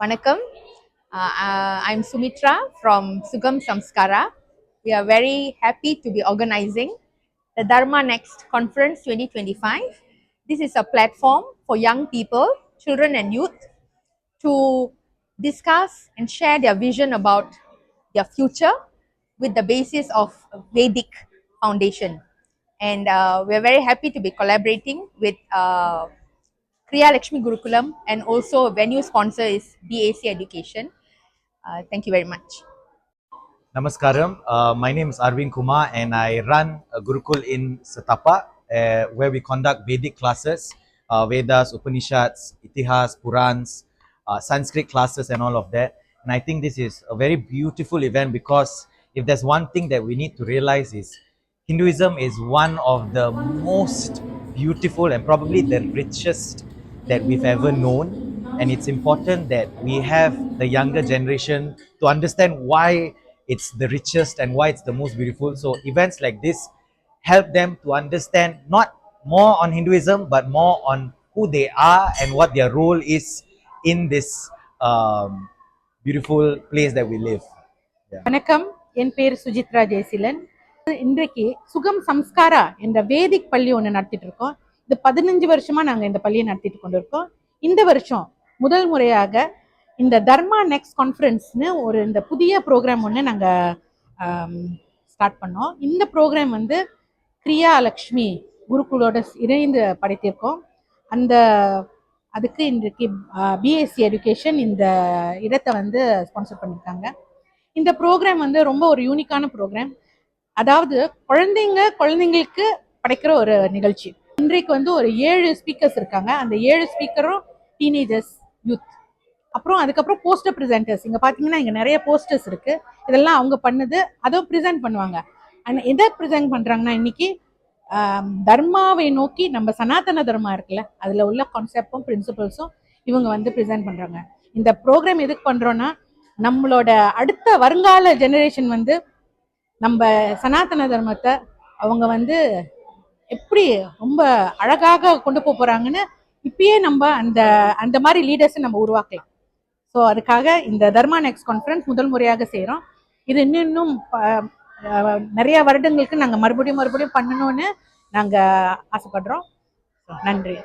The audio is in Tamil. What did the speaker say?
Vanakkam. I'm Sumitra from Sugam Samskara. We are very happy to be organizing the Dharma Next Conference 2025. This is a platform for young people, children and youth to discuss and share their vision about their future with the basis of Vedic foundation. And we're very happy to be collaborating with Kriya Lakshmi Gurukulam, and also venue sponsor is BAC Education. Thank you very much. Namaskaram. My name is Arvind Kumar and I run a Gurukul in Setapa where we conduct Vedic classes, Vedas, Upanishads, Itihas, Purans, Sanskrit classes and all of that. And I think this is a very beautiful event because if there's one thing that we need to realize is Hinduism is one of the most beautiful and probably the richest that we've ever known. And it's important that we have the younger generation to understand why it's the richest and why it's the most beautiful. So events like this help them to understand not more on Hinduism, but more on who they are and what their role is in this beautiful place that we live. வணக்கம், என் பேர் சுஜித்ரா ஜெயசீலன். இன்றைக்கு சுகம் சம்ஸ்காரா என்ற வேதிக் பள்ளி ஒன்று நடத்திட்டு இருக்கோம். இது 15 வருஷமா நாங்கள் இந்த பள்ளியை நடத்திட்டு கொண்டிருக்கோம். இந்த வருஷம் முதல் முறையாக இந்த தர்மா நெக்ஸ்ட் கான்ஃபரன்ஸ்னு இந்த புதிய ப்ரோக்ராம் ஒன்று நாங்கள் ஸ்டார்ட் பண்ணோம். இந்த ப்ரோக்ராம் கிரியா லக்ஷ்மி குருகுலோட இணைந்து படைத்திருக்கோம். அதுக்கு இன்றைக்கு பிஎஸ்சி எஜுகேஷன் இந்த இடத்தை ஸ்பான்சர் பண்ணியிருக்காங்க. இந்த ப்ரோக்ராம் ரொம்ப ஒரு யூனிக்கான ப்ரோக்ராம். அதாவது குழந்தைங்களுக்கு படைக்கிற ஒரு நிகழ்ச்சி. இன்றைக்கு ஒரு 7 ஸ்பீக்கர்ஸ் இருக்காங்க. அந்த 7 ஸ்பீக்கரும் டீனேஜர்ஸ், யூத், அதுக்கப்புறம் போஸ்டர் ப்ரெசென்டர்ஸ். இங்கே பார்த்தீங்கன்னா இங்கே நிறைய போஸ்டர்ஸ் இருக்கு. இதெல்லாம் அவங்க பண்ணது, அதுவும் ப்ரெசென்ட் பண்ணுவாங்க. அண்ட் எதை ப்ரெசென்ட் பண்றாங்கன்னா, இன்னைக்கு தர்மாவை நோக்கி நம்ம சனாதன தர்மா இருக்குல்ல, அதுல உள்ள கான்செப்டும் பிரின்சிபல்ஸும் இவங்க ப்ரெசென்ட் பண்றாங்க. இந்த ப்ரோக்ராம் எதுக்கு பண்றோம்னா, நம்மளோட அடுத்த வருங்கால ஜெனரேஷன் நம்ம சனாதன தர்மத்தை அவங்க எப்படி ரொம்ப அழகாக கொண்டு போறாங்கன்னு இப்பயே நம்ம அந்த மாதிரி லீடர்ஸை நம்ம உருவாக்கலாம். ஸோ அதுக்காக இந்த தர்மா நெக்ஸ்ட் கான்ஃபரன்ஸ் முதல் முறையாக செய்கிறோம். இது இன்னும் நிறைய வருடங்களுக்கு நாங்கள் மறுபடியும் பண்ணணும்னு நாங்கள் ஆசைப்படுறோம். நன்றி.